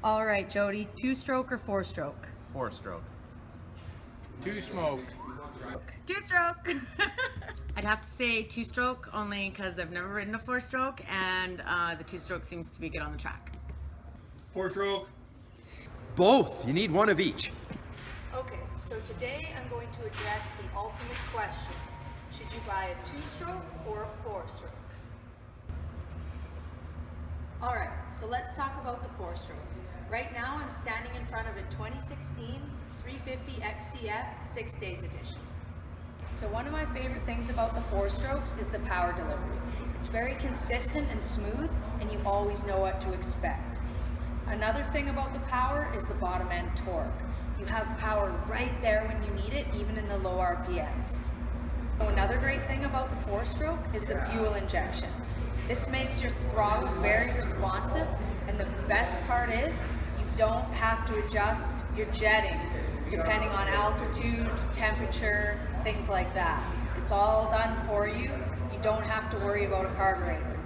All right, Jody, two-stroke or four-stroke? Four-stroke. Two-stroke. Two-stroke. I'd have to say two-stroke only because I've never ridden a four-stroke, and the two-stroke seems to be good on the track. Four-stroke. Both. You need one of each. Okay, so today I'm going to address the ultimate question. Should you buy a two-stroke or a four-stroke? All right, so let's talk about the four-stroke. Right now I'm standing in front of a 2016 350 XCF 6 Days Edition. So one of my favorite things about the four-strokes is the power delivery. It's very consistent and smooth, and you always know what to expect. Another thing about the power is the bottom end torque. You have power right there when you need it, even in the low RPMs. Another great thing about the four-stroke is the fuel injection. This makes your throttle very responsive, and the best part is you don't have to adjust your jetting depending on altitude, temperature, things like that. It's all done for you. You don't have to worry about a carburetor.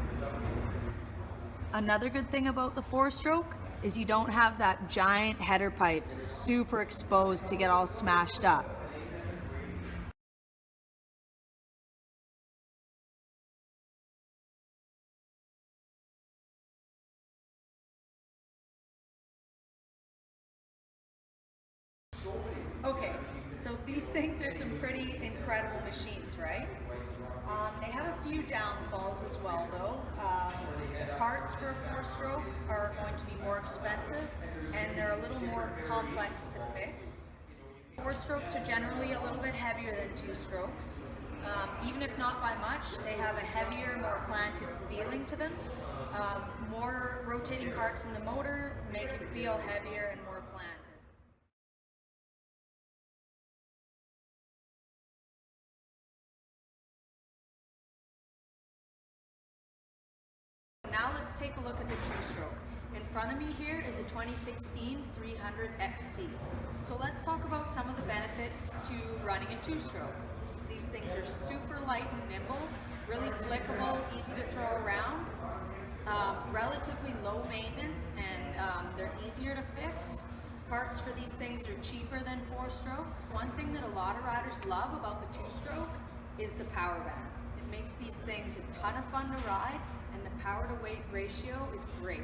Another good thing about the four-stroke is you don't have that giant header pipe super exposed to get all smashed up. Okay, so these things are some pretty incredible machines, right? They have a few downfalls as well though. The parts for a four-stroke are going to be more expensive, and they're a little more complex to fix. Four-strokes are generally a little bit heavier than two-strokes. Even if not by much, they have a heavier, more planted feeling to them. More rotating parts in the motor make it feel heavier and more planted. Now let's take a look at the two-stroke. In front of me here is a 2016 300 XC. So let's talk about some of the benefits to running a two-stroke. These things are super light and nimble, really flickable, easy to throw around, relatively low maintenance, and they're easier to fix. Parts for these things are cheaper than four-strokes. One thing that a lot of riders love about the two-stroke is the power band. It makes these things a ton of fun to ride, and the power to weight ratio is great.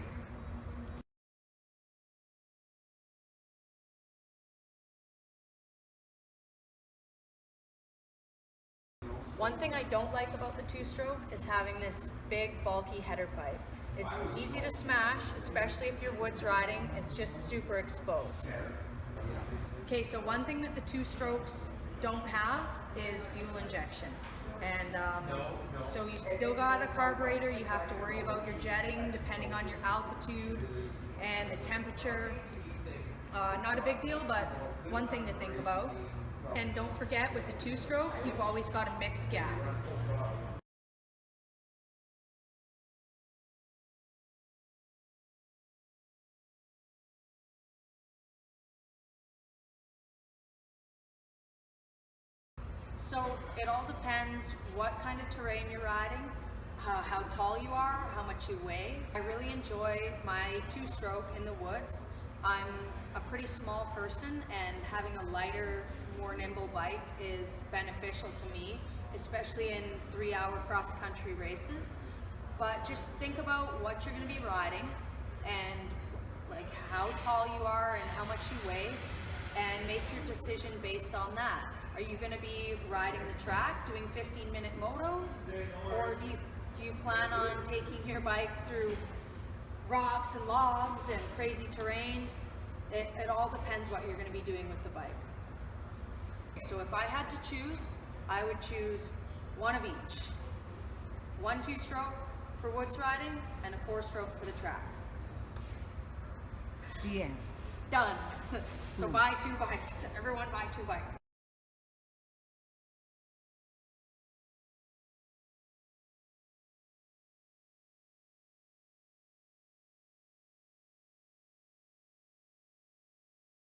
One thing I don't like about the two-stroke is having this big bulky header pipe. It's easy to smash, especially if you're woods riding. It's just super exposed. Okay, so one thing that the two-strokes don't have is fuel injection. And so you've still got a carburetor. You have to worry about your jetting depending on your altitude and the temperature. Not a big deal, but one thing to think about. And don't forget, with the two-stroke, you've always got a mixed gas. So it all depends what kind of terrain you're riding, how tall you are, how much you weigh. I really enjoy my two-stroke in the woods. I'm a pretty small person, and having a lighter, more nimble bike is beneficial to me, especially in 3-hour cross-country races. But just think about what you're going to be riding, and like how tall you are and how much you weigh, and make your decision based on that. Are you going to be riding the track, doing 15-minute motos, or do you plan on taking your bike through rocks and logs and crazy terrain? It all depends what you're going to be doing with the bike. So if I had to choose, I would choose one of each. One two-stroke for woods riding and a four-stroke for the track. The end. Done. So buy two bikes. Everyone buy two bikes.